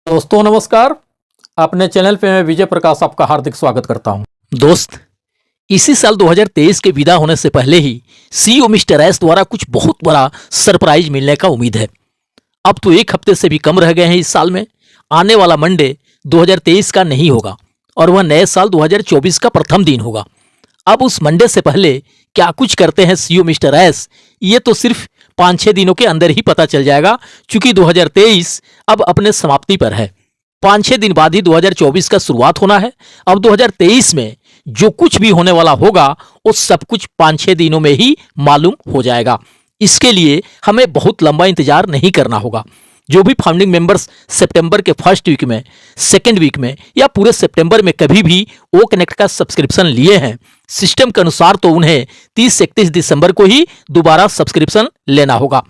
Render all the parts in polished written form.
दोस्तों नमस्कार। अपने चैनल पे मैं विजय प्रकाश आपका हार्दिक स्वागत करता हूं। दोस्त, इसी साल 2023 के विदा होने से पहले ही सीईओ मिस्टर एस द्वारा कुछ बहुत बड़ा सरप्राइज मिलने का उम्मीद है। अब तो एक हफ्ते से भी कम रह गए हैं इस साल में। आने वाला मंडे 2023 का नहीं होगा और वह नए साल 2024 का प्रथम दिन होगा। अब उस मंडे से पहले क्या कुछ करते हैं सीईओ मिस्टर एस, ये तो सिर्फ 5-6 दिनों के अंदर ही पता चल जाएगा, क्योंकि 2023 अब अपने समाप्ति पर है। 5-6 दिन बाद ही 2024 का शुरुआत होना है। अब 2023 में जो कुछ भी होने वाला होगा वो सब कुछ 5-6 दिनों में ही मालूम हो जाएगा। इसके लिए हमें बहुत लंबा इंतजार नहीं करना होगा। जो भी फाउंडिंग मेंबर्स सितंबर के फर्स्ट वीक में, सेकेंड वीक में या पूरे सितंबर में कभी भी ओ कनेक्ट का सब्सक्रिप्शन लिए हैं, सिस्टम के अनुसार तो उन्हें 30-31 दिसंबर को ही दोबारा सब्सक्रिप्शन लेना होगा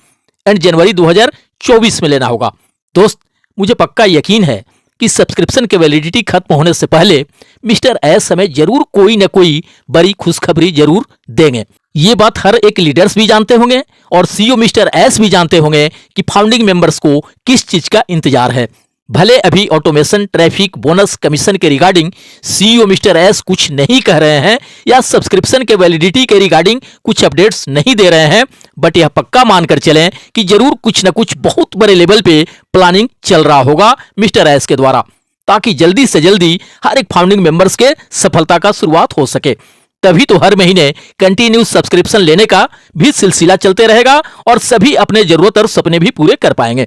एंड जनवरी 2024 में लेना होगा। दोस्त, मुझे पक्का यकीन है कि सब्सक्रिप्शन के वैलिडिटी खत्म होने से पहले मिस्टर एस हमें जरूर कोई न कोई बड़ी खुशखबरी जरूर देंगे। ये बात हर एक लीडर्स भी जानते होंगे और सीईओ मिस्टर एस भी जानते होंगे कि फाउंडिंग मेंबर्स को किस चीज का इंतजार है। भले अभी ऑटोमेशन, ट्रैफिक, बोनस, कमीशन के रिगार्डिंग सीईओ मिस्टर एस कुछ नहीं कह रहे हैं या सब्सक्रिप्शन के वैलिडिटी के रिगार्डिंग कुछ अपडेट्स नहीं दे रहे हैं, बट यह पक्का मानकर चलें कि जरूर कुछ न कुछ बहुत बड़े लेवल पे प्लानिंग चल रहा होगा मिस्टर एस के द्वारा, ताकि जल्दी से जल्दी हर एक फाउंडिंग मेंबर्स के सफलता का शुरुआत हो सके। तभी तो हर महीने कंटिन्यू सब्सक्रिप्शन लेने का भी सिलसिला चलते रहेगा और सभी अपने जरूरत और सपने भी पूरे कर पाएंगे।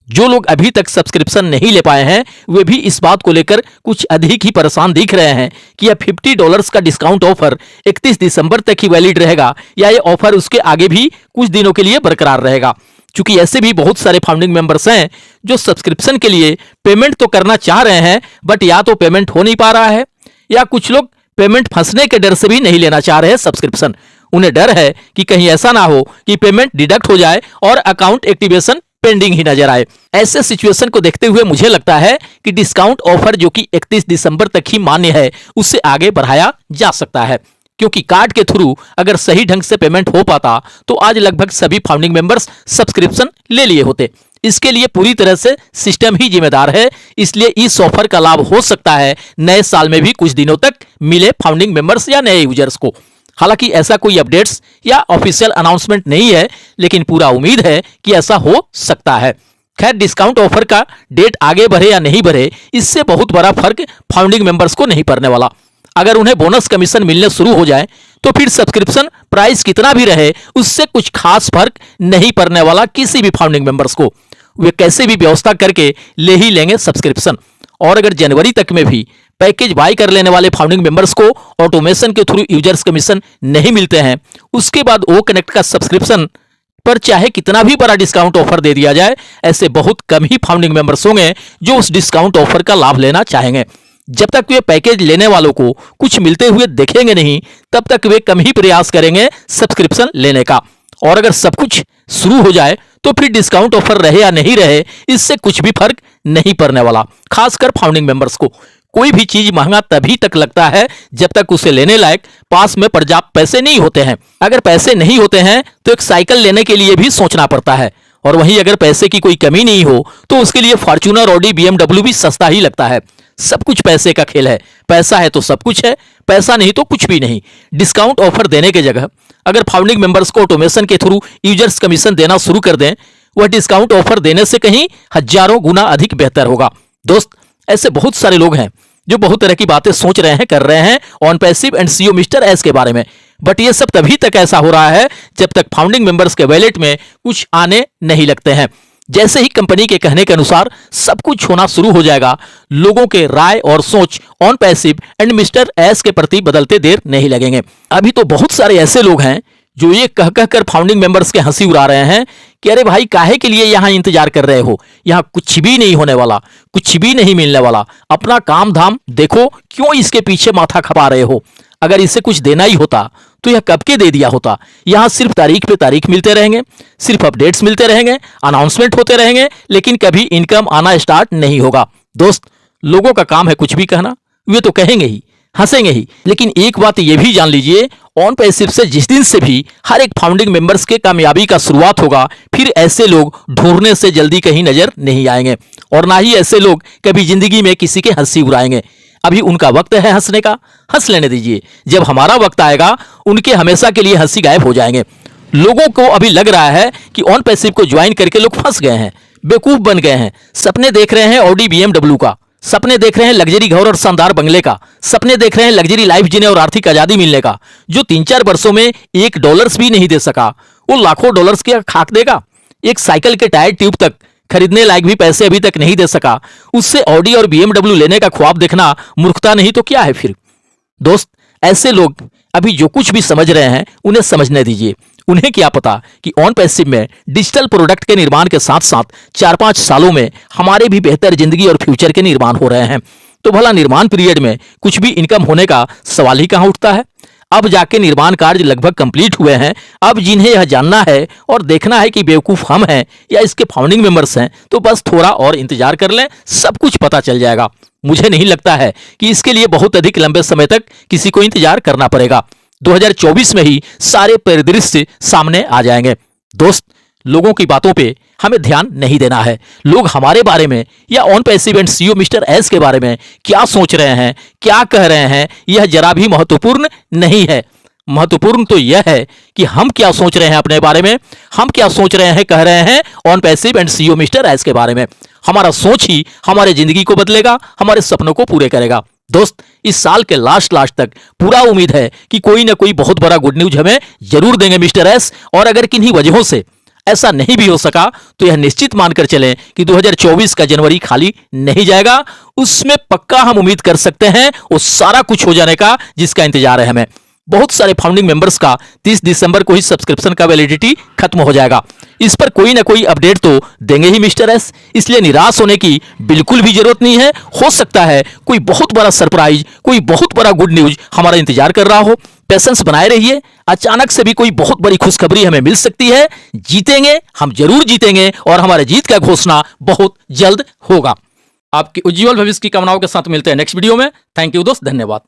जो लोग अभी तक सब्सक्रिप्शन नहीं ले पाए हैं वे भी इस बात को लेकर कुछ अधिक ही परेशान दिख रहे हैं कि यह $50 का डिस्काउंट ऑफर 31 दिसंबर तक ही वैलिड रहेगा या ये ऑफर उसके आगे भी कुछ दिनों के लिए बरकरार रहेगा। क्योंकि ऐसे भी बहुत सारे फाउंडिंग मेंबर्स हैं जो सब्सक्रिप्शन के लिए पेमेंट तो करना चाह रहे हैं, बट या तो पेमेंट हो नहीं पा रहा है या कुछ लोग पेमेंट फंसने के डर से भी नहीं लेना चाह रहे हैं सब्सक्रिप्शन। उन्हें डर है कि कहीं ऐसा ना हो कि पेमेंट डिडक्ट हो जाए और अकाउंट एक्टिवेशन पेंडिंग ही नजर आए। ऐसे सिचुएशन को देखते हुए मुझे लगता है कि डिस्काउंट ऑफर जो कि 31 दिसंबर तक ही मान्य है उससे आगे बढ़ाया जा सकता है, क्योंकि कार्ड के थ्रू अगर सही ढंग से पेमेंट हो पाता तो आज लगभग सभी फाउंडिंग मेंबर्स सब्सक्रिप्शन ले लिए होते। इसके लिए पूरी तरह से सिस्टम ही जिम्मेदार है, इसलिए इस ऑफर का लाभ हो सकता है नए साल में भी कुछ दिनों तक मिले फाउंडिंग मेंबर्स या नए यूजर्स को। हालांकि ऐसा कोई अपडेट्स या ऑफिशियल अनाउंसमेंट नहीं है, लेकिन पूरा उम्मीद है कि ऐसा हो सकता है। खैर, डिस्काउंट ऑफर का डेट आगे बढ़े या नहीं बढ़े इससे बहुत बड़ा फर्क फाउंडिंग मेंबर्स को नहीं पड़ने वाला। अगर उन्हें बोनस कमीशन मिलने शुरू हो जाए तो फिर सब्सक्रिप्शन प्राइस कितना भी रहे उससे कुछ खास फर्क नहीं पड़ने वाला किसी भी फाउंडिंग मेंबर्स को। वे कैसे भी व्यवस्था करके ले ही लेंगे सब्सक्रिप्शन। और अगर जनवरी तक में भी पैकेज बाय कर लेने वाले फाउंडिंग मेंबर्स को ऑटोमेशन के थ्रू यूजर्स कमीशन नहीं मिलते हैं, उसके बाद ओ कनेक्ट का सब्सक्रिप्शन पर चाहे कितना भी बड़ा डिस्काउंट ऑफर दे दिया जाए, ऐसे बहुत कम ही फाउंडिंग मेंबर्स होंगे जो उस डिस्काउंट ऑफर का लाभ लेना चाहेंगे। जब तक वे पैकेज लेने वालों को कुछ मिलते हुए देखेंगे नहीं, तब तक वे कम ही प्रयास करेंगे सब्सक्रिप्शन लेने का। और अगर सब कुछ शुरू हो जाए तो फिर डिस्काउंट ऑफर रहे या नहीं रहे इससे कुछ भी फर्क नहीं पड़ने वाला। खासकर फाउंडिंग मेंबर्स को कोई भी चीज महंगा तभी तक लगता है जब तक उसे लेने लायक पास में पर्याप्त पैसे नहीं होते हैं। अगर पैसे नहीं होते हैं तो एक साइकिल लेने के लिए भी सोचना पड़ता है, और वहीं अगर पैसे की कोई कमी नहीं हो तो उसके लिए फॉर्च्यूनर, ऑडी, BMW भी सस्ता ही लगता है। सब कुछ पैसे का खेल है। पैसा है तो सब कुछ है, पैसा नहीं तो कुछ भी नहीं। डिस्काउंट ऑफर देने के जगह अगर फाउंडिंग मेंबर्स को ऑटोमेशन के थ्रू यूजर्स कमीशन देना शुरू कर दें, वह डिस्काउंट ऑफर देने से कहीं हजारों गुना अधिक बेहतर होगा। दोस्त, ऐसे बहुत सारे लोग हैं जो बहुत तरह की बातें सोच रहे हैं, कर रहे हैं on passive and CEO mister S के बारे में, बट ये सब तभी तक ऐसा हो रहा है जब तक फाउंडिंग मेंबर्स के वैलेट में कुछ आने नहीं लगते हैं। जैसे ही कंपनी के कहने के अनुसार सब कुछ होना शुरू हो जाएगा, लोगों के राय और सोच on passive and mister S के प्रति बदलते देर नहीं लगेंगे। अभी तो बहुत सारे ऐसे लोग हैं जो ये कह कह कर फाउंडिंग मेंबर्स के हंसी उड़ा रहे हैं कि अरे भाई, काहे के लिए यहां इंतजार कर रहे हो, यहां कुछ भी नहीं होने वाला, कुछ भी नहीं मिलने वाला, अपना काम धाम देखो, क्यों इसके पीछे माथा खपा रहे हो। अगर इसे कुछ देना ही होता तो यह कब के दे दिया होता। यहां सिर्फ तारीख पे तारीख मिलते रहेंगे, सिर्फ अपडेट्स मिलते रहेंगे, अनाउंसमेंट होते रहेंगे, लेकिन कभी इनकम आना स्टार्ट नहीं होगा। दोस्त, लोगों का काम है कुछ भी कहना, वे तो कहेंगे ही। हंसेंगे ही। लेकिन एक बात ये भी जान लीजिए, ऑन पैसिव से जिस दिन से भी हर एक फाउंडिंग मेंबर्स के कामयाबी का शुरुआत होगा, फिर ऐसे लोग ढूंढने से जल्दी कहीं नजर नहीं आएंगे और ना ही ऐसे लोग कभी जिंदगी में किसी के हंसी उड़ाएंगे। अभी उनका वक्त है हंसने का, हंस लेने दीजिए। जब हमारा वक्त आएगा, उनके हमेशा के लिए हंसी गायब हो जाएंगे। लोगों को अभी लग रहा है कि ऑन पैसिव को ज्वाइन करके लोग फंस गए हैं, बेवकूफ बन गए हैं। सपने देख रहे हैं ऑडी BMW का, सपने देख रहे हैं लग्जरी घर और शानदार बंगले का, सपने देख रहे हैं लग्जरी लाइफ जीने और आर्थिक आजादी मिलने का। जो 3-4 वर्षों में $1 भी नहीं दे सका, वो लाखों डॉलर्स की खाक देगा। एक साइकिल के टायर ट्यूब तक खरीदने लायक भी पैसे अभी तक नहीं दे सका, उससे ऑडी और BMW लेने का ख्वाब देखना मूर्खता नहीं तो क्या है फिर। दोस्त, ऐसे लोग अभी जो कुछ भी समझ रहे हैं उन्हें समझने दीजिए। उन्हें क्या पता कि ऑन पैसिव में डिजिटल प्रोडक्ट के निर्माण के साथ साथ 4-5 सालों में हमारे भी बेहतर जिंदगी और फ्यूचर के निर्माण हो रहे हैं। तो भला निर्माण पीरियड में कुछ भी इनकम होने का सवाल ही कहां उठता है। अब जाके निर्माण कार्य लगभग कंप्लीट हुए हैं। अब जिन्हें यह जानना है और देखना है कि बेवकूफ हम हैं या इसके फाउंडिंग मेंबर्स हैं, तो बस थोड़ा और इंतजार कर लें, सब कुछ पता चल जाएगा। मुझे नहीं लगता है कि इसके लिए बहुत अधिक लंबे समय तक किसी को इंतजार करना पड़ेगा। 2024 में ही सारे परिदृश्य सामने आ जाएंगे। दोस्त, लोगों की बातों पे हमें ध्यान नहीं देना है। लोग हमारे बारे में या on passive and CEO mister S के बारे में क्या सोच रहे हैं, क्या कह रहे हैं, यह जरा भी महत्वपूर्ण नहीं है। महत्वपूर्ण तो यह है कि हम क्या सोच रहे हैं अपने बारे में, हम क्या सोच रहे हैं, कह रहे हैं on passive and CEO mister S के बारे में। हमारा सोच ही हमारे जिंदगी को बदलेगा, हमारे सपनों को पूरे करेगा। दोस्त, इस साल के लास्ट तक पूरा उम्मीद है कि कोई ना कोई बहुत बड़ा गुड न्यूज हमें जरूर देंगे मिस्टर एस। और अगर किन्हीं वजहों से ऐसा नहीं भी हो सका, तो यह निश्चित मानकर चलें कि 2024 का जनवरी खाली नहीं जाएगा। उसमें पक्का हम उम्मीद कर सकते हैं वो सारा कुछ हो जाने का जिसका इंतजार है हमें। बहुत सारे फाउंडिंग मेंबर्स का 30 दिसंबर को ही सब्सक्रिप्शन का वैलिडिटी खत्म हो जाएगा। इस पर कोई ना कोई अपडेट तो देंगे ही मिस्टर एस, इसलिए निराश होने की बिल्कुल भी जरूरत नहीं है। हो सकता है कोई बहुत बड़ा सरप्राइज, कोई बहुत बड़ा गुड न्यूज हमारा इंतजार कर रहा हो। पेशेंस बनाए रहिए, अचानक से भी कोई बहुत बड़ी खुशखबरी हमें मिल सकती है। जीतेंगे, हम जरूर जीतेंगे और हमारे जीत का घोषणा बहुत जल्द होगा। आपकी उज्जवल भविष्य की कामनाओं के साथ मिलते हैं नेक्स्ट वीडियो में। थैंक यू दोस्त, धन्यवाद।